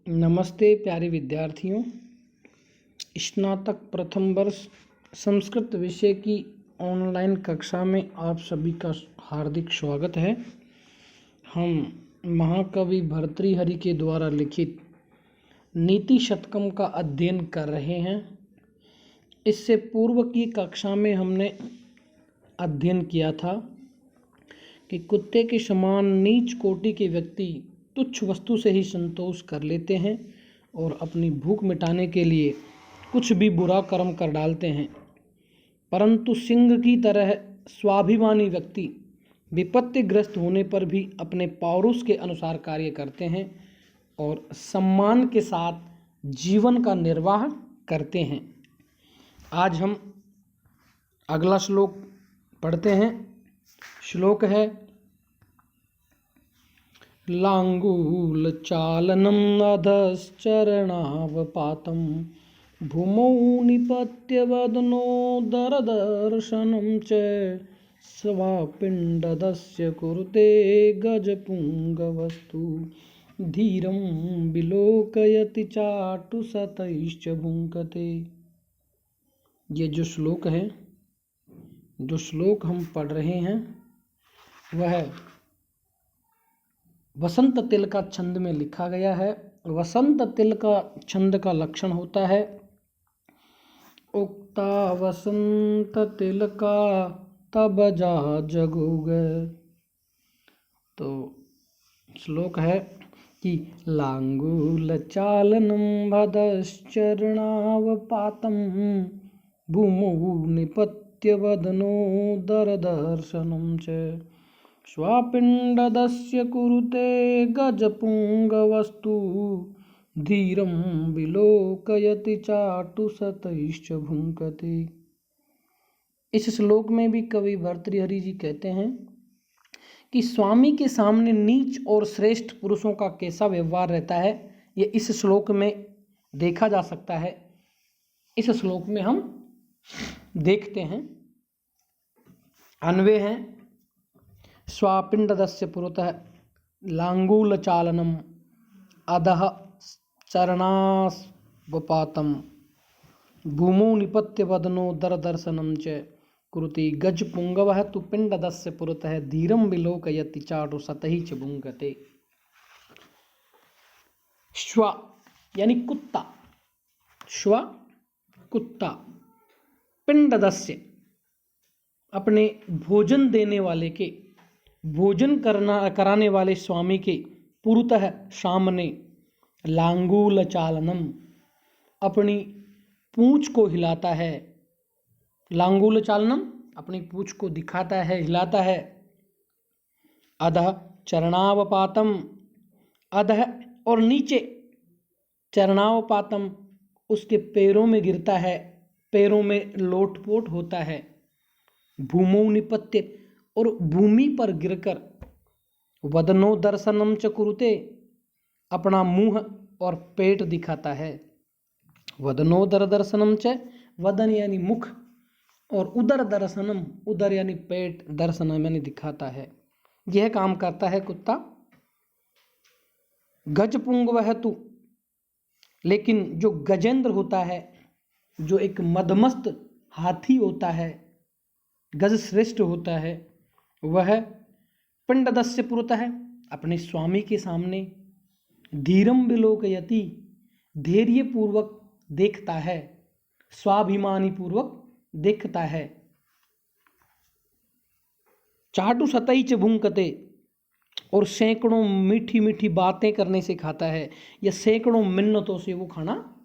नमस्ते प्यारे विद्यार्थियों। स्नातक प्रथम वर्ष संस्कृत विषय की ऑनलाइन कक्षा में आप सभी का हार्दिक स्वागत है। हम महाकवि भर्तृहरि के द्वारा लिखित नीति शतकम का अध्ययन कर रहे हैं। इससे पूर्व की कक्षा में हमने अध्ययन किया था कि कुत्ते के समान नीच कोटि के व्यक्ति तुच्छ वस्तु से ही संतोष कर लेते हैं और अपनी भूख मिटाने के लिए कुछ भी बुरा कर्म कर डालते हैं, परंतु सिंह की तरह स्वाभिमानी व्यक्ति विपत्तिग्रस्त होने पर भी अपने पौरुष के अनुसार कार्य करते हैं और सम्मान के साथ जीवन का निर्वाह करते हैं। आज हम अगला श्लोक पढ़ते हैं। श्लोक है लांगूल चालनम अधश्चरणावपातं भूमौ निपत्य वदनो दरदर्शनं च स्वापिण्डदस्य कुरुते गजपुंगवस्तु धीरं विलोकयति चाटुशतैश्च भुङ्क्ते। ये जो श्लोक हम पढ़ रहे हैं वह वसंत तिल का छंद में लिखा गया है। वसंत तिल का छंद का लक्षण होता है उक्ता वसंत तिल का तब जा जगोग। तो श्लोक है कि लांगूल चालनम भदश्चरणावपातं भूमौ निपत्य वदनो दरदर्शनं च स्वापिण्डदस्य कुरुते गजपुंगवस्तु धीरं विलोकयति चाटुशतैश्च भुङ्क्ते। इस श्लोक में भी कवि भर्तृहरि जी कहते हैं कि स्वामी के सामने नीच और श्रेष्ठ पुरुषों का कैसा व्यवहार रहता है, ये इस श्लोक में देखा जा सकता है। इस श्लोक में हम देखते हैं। अन्वय है स्वापिण्डदस्य पुरतः लांगूल चालनम अधः चरणावपातं भूमौ निपत्य वदनो दरदर्शनं च कुरुते गजपुंगवः तु पिण्डदस्य पुरतः धीरं विलोकयति चाटुशतैश्च भुङ्क्ते। श्व यानी कुत्ता, श्व कुत्ता, पिण्डदस्य अपने भोजन देने वाले के, भोजन कराने वाले स्वामी के पुरतः सामने लांगूल चालनम अपनी पूंछ को हिलाता है। लांगूल चालनम अपनी पूंछ को दिखाता है, हिलाता है। अधः चरणावपातम, अधः और नीचे, चरणावपातम उसके पैरों में गिरता है, पैरों में लोटपोट होता है। भूमौ निपत्य और भूमि पर गिरकर वदनो दर्शनम च कुरुते अपना मुंह और पेट दिखाता है। वदनो दर्शनम च, वदन यानी मुख और उदर दर्शनम, उदर यानी पेट, दर्शनम यानी दिखाता है। यह काम करता है कुत्ता। गजपुंग वह तू, लेकिन जो गजेंद्र होता है, जो एक मदमस्त हाथी होता है, गज श्रेष्ठ होता है, वह पिण्डदस्य पुरतः अपने स्वामी के सामने धीरम विलोकयति धैर्य पूर्वक देखता है, स्वाभिमानी पूर्वक देखता है। चाटुशतैश्च भुङ्क्ते और सैकड़ों मीठी मीठी बातें करने से खाता है, या सैकड़ों मिन्नतों से वो खाना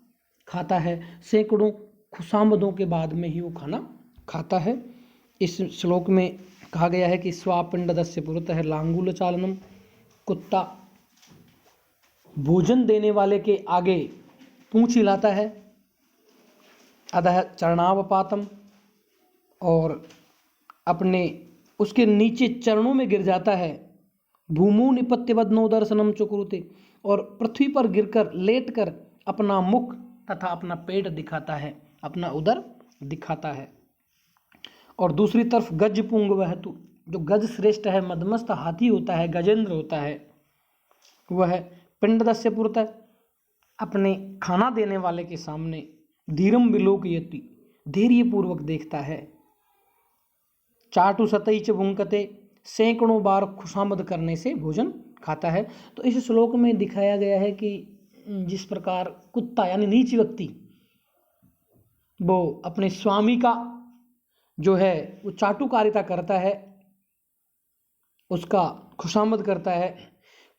खाता है, सैकड़ों खुशामदों के बाद में ही वो खाना खाता है। इस श्लोक में कहा गया है कि स्वापिण्डदस्य पुरतः लांगूल चालनम, कुत्ता भोजन देने वाले के आगे पूंछ हिलाता है। अधः चरणावपातम और अपने उसके नीचे चरणों में गिर जाता है। भूमौ निपत्य वदनो दर्शनम च कुरुते और पृथ्वी पर गिरकर लेटकर अपना मुख तथा अपना पेट दिखाता है, अपना उदर दिखाता है। और दूसरी तरफ गजपुंग वह तू, जो गज श्रेष्ठ है, मदमस्त हाथी होता है, गजेंद्र होता है, वह पिण्डदस्य पुरतः अपने खाना देने वाले के सामने धीरम विलोकयति, धैर्यपूर्वक देखता है। चाटु सतई च भुंकते, सैकड़ों बार खुशामद करने से भोजन खाता है। तो इस श्लोक में दिखाया गया है कि जिस प्रकार कुत्ता यानी नीच व्यक्ति वो अपने स्वामी का जो है वो चाटुकारिता करता है, उसका खुशामद करता है।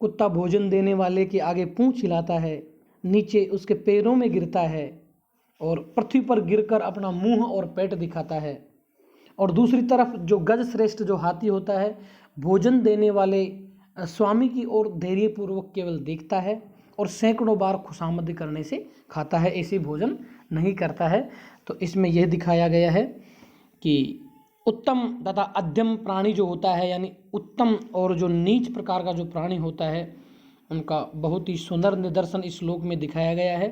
कुत्ता भोजन देने वाले के आगे पूंछ हिलाता है, नीचे उसके पैरों में गिरता है और पृथ्वी पर गिरकर अपना मुंह और पेट दिखाता है। और दूसरी तरफ जो गज श्रेष्ठ जो हाथी होता है, भोजन देने वाले स्वामी की ओर धैर्यपूर्वक केवल देखता है और सैकड़ों बार खुशामद करने से खाता है, ऐसे भोजन नहीं करता है। तो इसमें यह दिखाया गया है कि उत्तम तथा अध्यम प्राणी जो होता है, यानी उत्तम और जो नीच प्रकार का जो प्राणी होता है, उनका बहुत ही सुंदर निदर्शन इस श्लोक में दिखाया गया है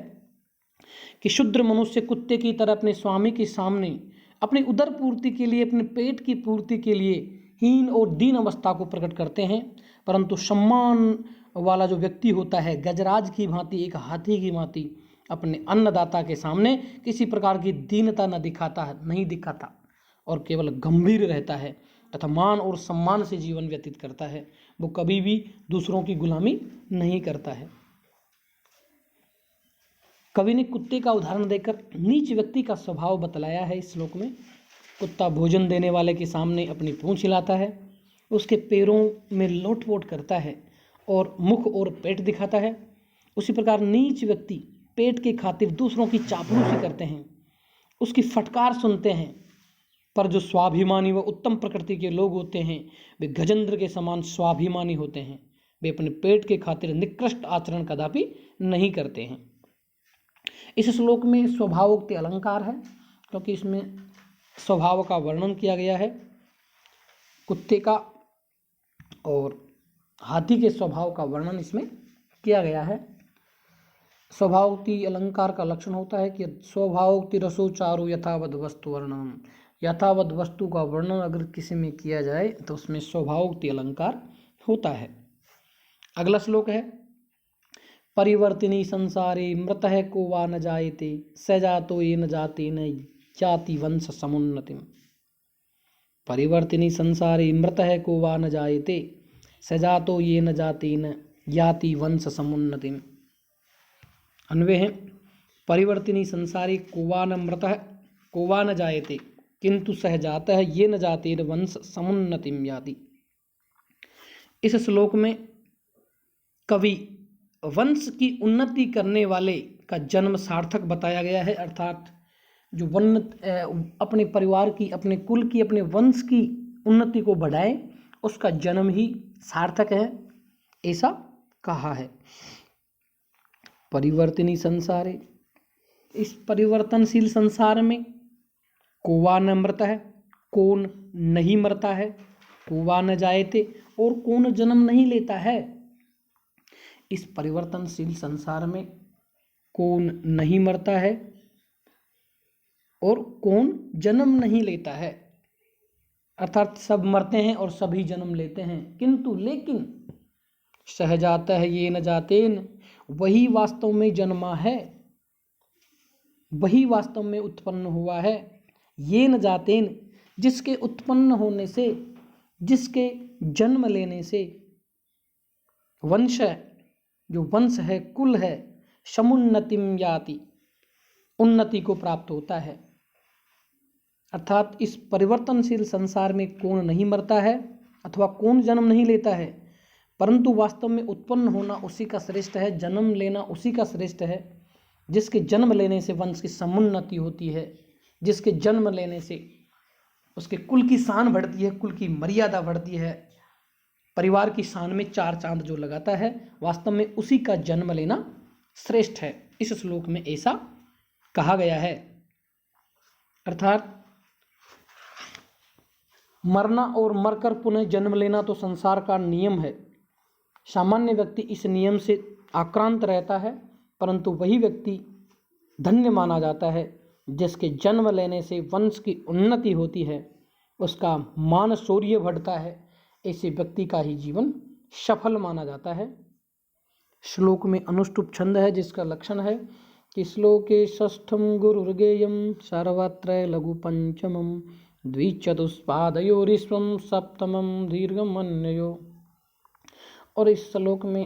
कि शूद्र मनुष्य कुत्ते की तरह अपने स्वामी के सामने अपनी उदर पूर्ति के लिए, अपने पेट की पूर्ति के लिए हीन और दीन अवस्था को प्रकट करते हैं, परंतु सम्मान वाला जो व्यक्ति होता है गजराज की भांति, एक हाथी की भांति अपने अन्नदाता के सामने किसी प्रकार की दीनता नहीं दिखाता और केवल गंभीर रहता है तथा मान और सम्मान से जीवन व्यतीत करता है। वो कभी भी दूसरों की गुलामी नहीं करता है। कवि ने कुत्ते का उदाहरण देकर नीच व्यक्ति का स्वभाव बतलाया है इस श्लोक में। कुत्ता भोजन देने वाले के सामने अपनी पूंछ हिलाता है, उसके पैरों में लोटपोट करता है और मुख और पेट दिखाता है। उसी प्रकार नीच व्यक्ति पेट के खातिर दूसरों की चापलूसी करते हैं, उसकी फटकार सुनते हैं, पर जो स्वाभिमानी व उत्तम प्रकृति के लोग होते हैं वे गजेंद्र के समान स्वाभिमानी होते हैं। वे अपने पेट के खातिर निकृष्ट आचरण कदापि नहीं करते हैं। इस श्लोक में स्वभावोक्ति अलंकार है, क्योंकि इसमें स्वभाव का वर्णन किया गया है कुत्ते का, और हाथी के स्वभाव का वर्णन इसमें किया गया है। स्वभावोक्ति अलंकार का लक्षण होता है कि स्वभावोक्ति रसो चारु यथावद वस्तु वर्णन। यथावद वस्तु का वर्णन अगर किसी में किया जाए तो उसमें स्वभावोक्ति अलंकार होता है। अगला श्लोक है परिवर्तिनी संसारे मृतः को वा न जायते स जातो ये न जाते न जाति वंश समुन्नतिम। परिवर्तिनी संसारे मृतः को वा न जायते स जातो ये न जाते न याति वंश समुन्नतिम। अन्वय है परिवर्तिनी संसारी को वा न मृतः को वा न जायते किंतु सह जातः ये न जाते वंश समुन्नतिम याति। इस श्लोक में कवि वंश की उन्नति करने वाले का जन्म सार्थक बताया गया है, अर्थात जो अपने परिवार की, अपने कुल की, अपने वंश की उन्नति को बढ़ाए उसका जन्म ही सार्थक है, ऐसा कहा है। परिवर्तनी संसारे, इस परिवर्तनशील संसार में कोवा न मरता है, कौन नहीं मरता है, कोवा न जायते और कौन जन्म नहीं लेता है। इस परिवर्तनशील संसार में कौन नहीं मरता है और कौन जन्म नहीं लेता है, अर्थात सब मरते हैं और सभी जन्म लेते हैं, किंतु लेकिन सह जाता है ये न जातेन, वही वास्तव में जन्मा है, वही वास्तव में उत्पन्न हुआ है। ये न जातेन, जिसके उत्पन्न होने से, जिसके जन्म लेने से वंश, जो वंश है, कुल है, समुन्नतिम याति, उन्नति को प्राप्त होता है। अर्थात इस परिवर्तनशील संसार में कौन नहीं मरता है अथवा कौन जन्म नहीं लेता है, परंतु वास्तव में उत्पन्न होना उसी का श्रेष्ठ है, जन्म लेना उसी का श्रेष्ठ है, जिसके जन्म लेने से वंश की समुन्नति होती है, जिसके जन्म लेने से उसके कुल की शान बढ़ती है, कुल की मर्यादा बढ़ती है, परिवार की शान में चार चांद जो लगाता है, वास्तव में उसी का जन्म लेना श्रेष्ठ है। इस श्लोक में ऐसा कहा गया है। अर्थात मरना और मरकर पुनः जन्म लेना तो संसार का नियम है। सामान्य व्यक्ति इस नियम से आक्रांत रहता है, परंतु वही व्यक्ति धन्य माना जाता है जिसके जन्म लेने से वंश की उन्नति होती है, उसका मान शौर्य बढ़ता है, ऐसे व्यक्ति का ही जीवन सफल माना जाता है। श्लोक में अनुष्टुप छंद है जिसका लक्षण है कि श्लोके षष्ठम गुरुर्गेयम सर्वत्र लघु पंचमम द्विचतुष्पादयोरीश्वम सप्तमम दीर्घम अन्यो। और इस श्लोक में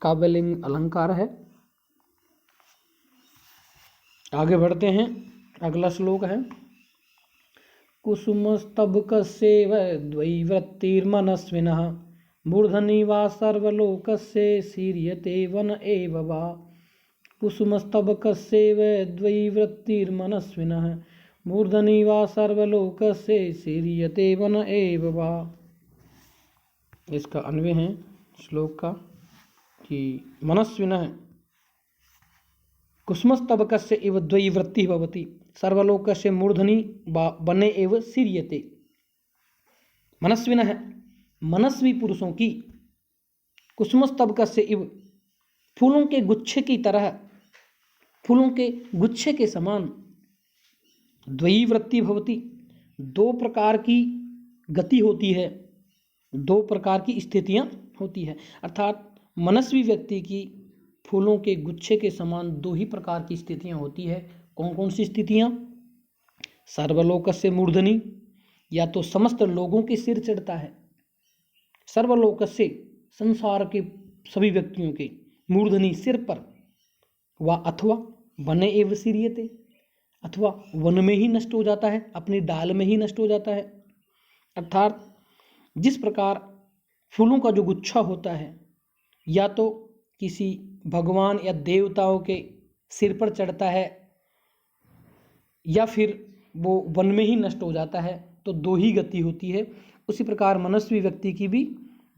काव्यलिंग अलंकार है। आगे बढ़ते हैं, अगला श्लोक है कुसुमस्तबकस्यैव द्वैवृत्तिर्मनस्विनः मूर्धनि वा सर्वलोकस्य शीर्यते वन एव वा। कुसुमस्तबकस्यैव द्वैवृत्तिर्मनस्विनः मूर्धनि वा सर्वलोकस्य शीर्यते वन एव वा। इसका अन्वय है श्लोक का कि मनस्विनः कुसुमस्तबकस्य इव द्वैवृत्तिः भवति सर्वलोकस्य मूर्धनि वने एव शीर्यते। मनस्विनः मनस्वी पुरुषों की कुसुमस्तबकस्य इव फूलों के गुच्छे की तरह, फूलों के गुच्छे के समान, द्वैवृत्ति भवति दो प्रकार की गति होती है, दो प्रकार की स्थितियां होती है। अर्थात मनस्वी व्यक्ति की फूलों के गुच्छे के समान दो ही प्रकार की स्थितियां होती है। कौन कौन सी स्थितियां? सर्वलोकस्य मूर्धनि, या तो समस्त लोगों के सिर चढ़ता है, सर्वलोकस्य संसार के सभी व्यक्तियों के, मूर्धनि सिर पर, व अथवा वने एव शीर्यते, अथवा वन में ही नष्ट हो जाता है, अपनी डाल में ही नष्ट हो जाता है। अर्थात जिस प्रकार फूलों का जो गुच्छा होता है या तो किसी भगवान या देवताओं के सिर पर चढ़ता है या फिर वो वन में ही नष्ट हो जाता है, तो दो ही गति होती है। उसी प्रकार मनस्वी व्यक्ति की भी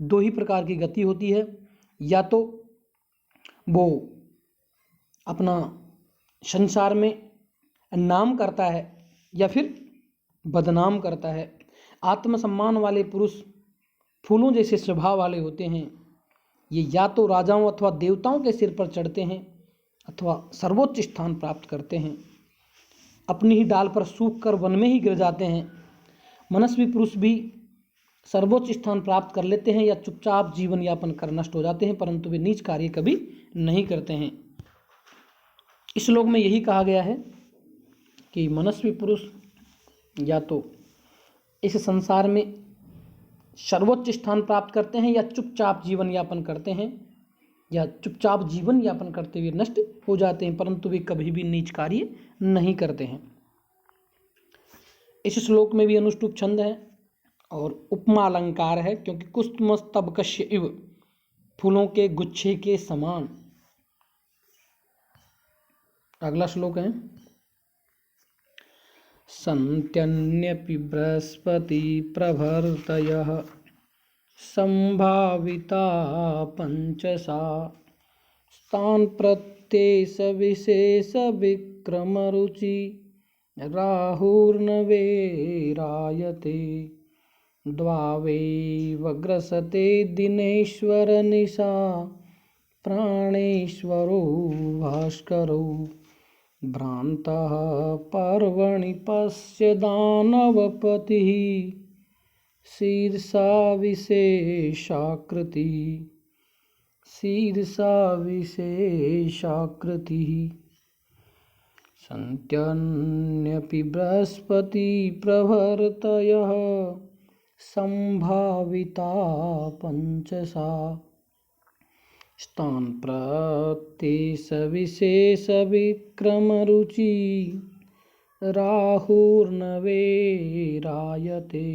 दो ही प्रकार की गति होती है, या तो वो अपना संसार में नाम करता है या फिर बदनाम करता है। आत्मसम्मान वाले पुरुष फूलों जैसे स्वभाव वाले होते हैं। ये या तो राजाओं अथवा देवताओं के सिर पर चढ़ते हैं अथवा सर्वोच्च स्थान प्राप्त करते हैं, अपनी ही डाल पर सूख कर वन में ही गिर जाते हैं। मनस्वी पुरुष भी सर्वोच्च स्थान प्राप्त कर लेते हैं या चुपचाप जीवन यापन कर नष्ट हो जाते हैं, परंतु वे नीच कार्य कभी नहीं करते हैं। इस श्लोक में यही कहा गया है कि मनस्वी पुरुष या तो इस संसार में सर्वोच्च स्थान प्राप्त करते हैं या चुपचाप जीवन यापन करते हैं, या चुपचाप जीवन यापन करते हुए नष्ट हो जाते हैं, परंतु वे कभी भी नीच कार्य नहीं करते हैं। इस श्लोक में भी अनुष्टुप छंद है और उपमा अलंकार है, क्योंकि कुसुमस्तबकस्य इव फूलों के गुच्छे के समान। अगला श्लोक है सन्त्यन्यपि बृहस्पति प्रभृतयः संभाविता पंचसा स्थान प्रत्येष विशेष विक्रम रुचि राहुर्न वेरायते द्वावैव ग्रसते दिनेश्वर निशा प्राणेश्वरो भास्करो भ्रान्तः पर्वणि पश्य दानवपतिः शीर्षा विशेषाकृति सन्त्यन्यपि बृहस्पति प्रभृतयः संभाविता पंचसा स्थान प्रत्येष विशेष विक्रम रुचि राहुर्न वेरायते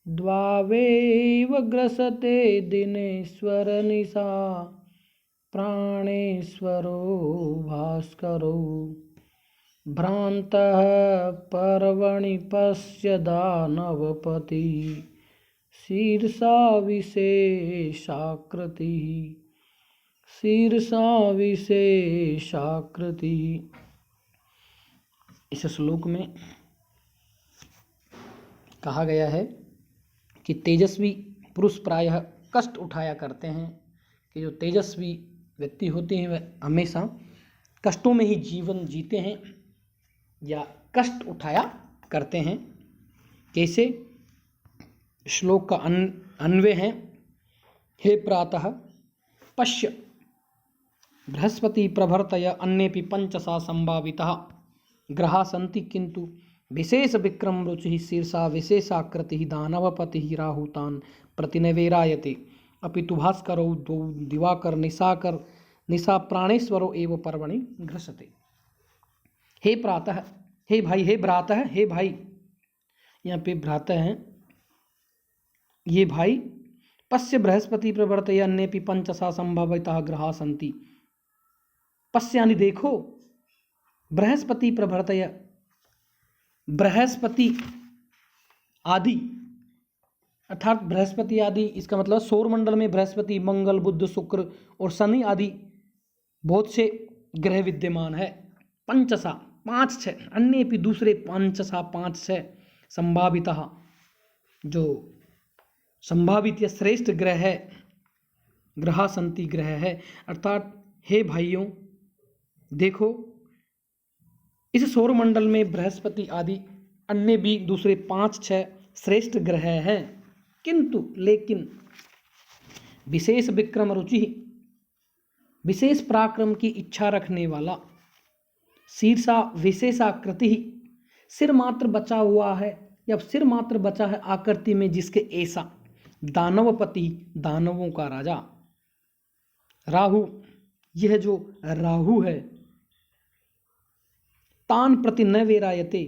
द्वावैव ग्रसते दिनेश्वर निशा प्राणेश्वरो भास्करो भ्रान्तः पर्वणि पश्य दानवपति शीर्षा विशेषाकृति। इस श्लोक में कहा गया है कि तेजस्वी पुरुष प्रायः कष्ट उठाया करते हैं, कि जो तेजस्वी व्यक्ति होते हैं वह हमेशा कष्टों में ही जीवन जीते हैं या कष्ट उठाया करते हैं। कैसे? श्लोक का अन्वय है हे प्रातः पश्य बृहस्पति प्रभृतय अन्येपि पंचसा संभावितः ग्रहा सन्ति किंतु विशेष विक्रम रुचि शीर्षा विशेषाकृति दानवपति राहुतान प्रतिनवेरायते अपितु भास्करो द्वौ दिवाकर निशाकर निशा प्राणेश्वरो एव पर्वणि घ्रसते। हे प्रातः, हे भाई, हे भ्रातः, हे भाई, यहाँ पे भ्रातः हैं ये भाई। पश्य बृहस्पति प्रवर्तय अन्येपि पंचसा संभावितः ग्रहा सन्ति। पश्य यानी देखो, बृहस्पति प्रवर्तय, बृहस्पति आदि अर्थात बृहस्पति आदि, इसका मतलब सौरमंडल में बृहस्पति, मंगल, बुध, शुक्र और शनि आदि बहुत से ग्रह विद्यमान है। पंचसा 5-6, अन्य भी दूसरे पंचसा 5-6 संभावितः, जो संभावित या श्रेष्ठ ग्रह है, ग्रहा संति ग्रह है। अर्थात हे भाइयों देखो, इस सौरमंडल में बृहस्पति आदि अन्य भी दूसरे 5-6 श्रेष्ठ ग्रह हैं, किंतु लेकिन विशेष विक्रम रुचि, विशेष पराक्रम की इच्छा रखने वाला, शीर्षा विशेषाकृति, सिर मात्र बचा हुआ है या सिर मात्र बचा है आकृति में जिसके ऐसा, दानवपति, दानवों का राजा, राहु, यह जो राहु है, तान प्रति न वेरायते,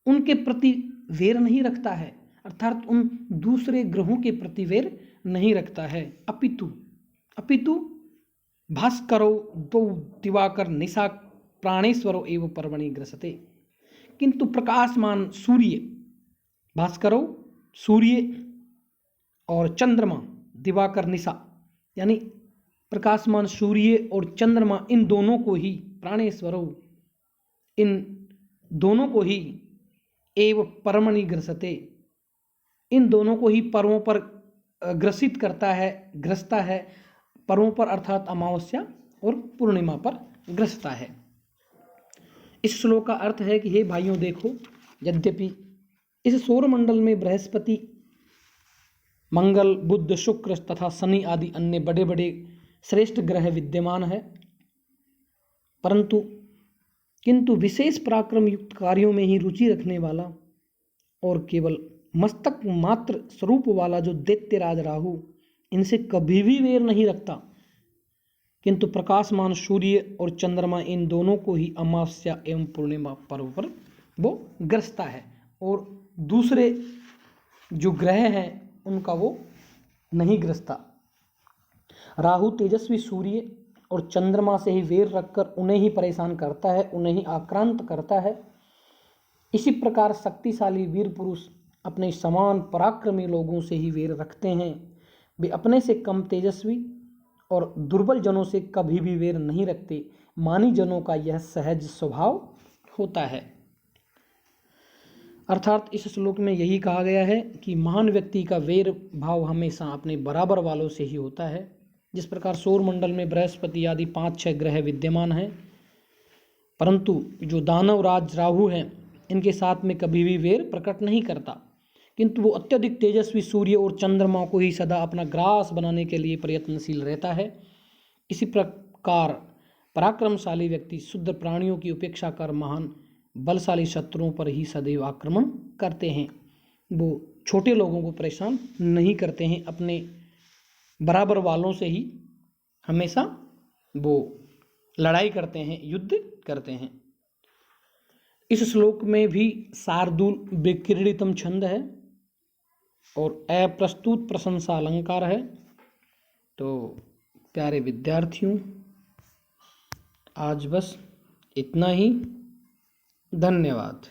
उनके प्रति वेर नहीं रखता है, अर्थात उन दूसरे ग्रहों के प्रति वेर नहीं रखता है। अपितु भास्करो द्वौ दिवाकर निशा प्राणेश्वरो एव पर्वणि ग्रसते, किंतु प्रकाशमान सूर्य, भास्करो सूर्य और चंद्रमा, दिवाकर निशा यानी प्रकाशमान सूर्य और चंद्रमा, इन दोनों को ही प्राणेश्वरो, इन दोनों को ही एव पर्वणि ग्रसते, इन दोनों को ही पर्वों पर ग्रसित करता है, ग्रसता है, पर्वों पर अर्थात अमावस्या और पूर्णिमा पर ग्रसता है। इस श्लोक का अर्थ है कि हे भाइयों देखो, यद्यपि इस सौरमंडल में बृहस्पति, मंगल, बुध, शुक्र तथा शनि आदि अन्य बड़े बड़े श्रेष्ठ ग्रह विद्यमान है, किंतु विशेष पराक्रम युक्त कार्यों में ही रुचि रखने वाला और केवल मस्तक मात्र स्वरूप वाला जो दैत्यराज राहु, इनसे कभी भी वेर नहीं रखता, किंतु प्रकाशमान सूर्य और चंद्रमा, इन दोनों को ही अमावस्या एवं पूर्णिमा पर्व पर वो ग्रसता है, और दूसरे जो ग्रह हैं उनका वो नहीं ग्रसता। राहु तेजस्वी सूर्य और चंद्रमा से ही वेर रखकर उन्हें ही परेशान करता है, उन्हें ही आक्रांत करता है। इसी प्रकार शक्तिशाली वीर पुरुष अपने समान पराक्रमी लोगों से ही वेर रखते हैं। वे अपने से कम तेजस्वी और दुर्बल जनों से कभी भी वेर नहीं रखते। मानी जनों का यह सहज स्वभाव होता है। अर्थात इस श्लोक में यही कहा गया है कि महान व्यक्ति का वेर भाव हमेशा अपने बराबर वालों से ही होता है। जिस प्रकार सौरमंडल में बृहस्पति आदि 5-6 ग्रह विद्यमान हैं, परंतु जो दानव राज राहु हैं, इनके साथ में कभी भी वेर प्रकट नहीं करता, किंतु वो अत्यधिक तेजस्वी सूर्य और चंद्रमा को ही सदा अपना ग्रास बनाने के लिए प्रयत्नशील रहता है। इसी प्रकार पराक्रमशाली व्यक्ति शुद्ध प्राणियों की उपेक्षा कर महान बलशाली शत्रुओं पर ही सदैव आक्रमण करते हैं। वो छोटे लोगों को परेशान नहीं करते हैं, अपने बराबर वालों से ही हमेशा वो लड़ाई करते हैं, युद्ध करते हैं। इस श्लोक में भी शार्दूल विक्रीडितम छंद है और अप्रस्तुत प्रशंसा अलंकार है। तो प्यारे विद्यार्थियों, आज बस इतना ही। धन्यवाद।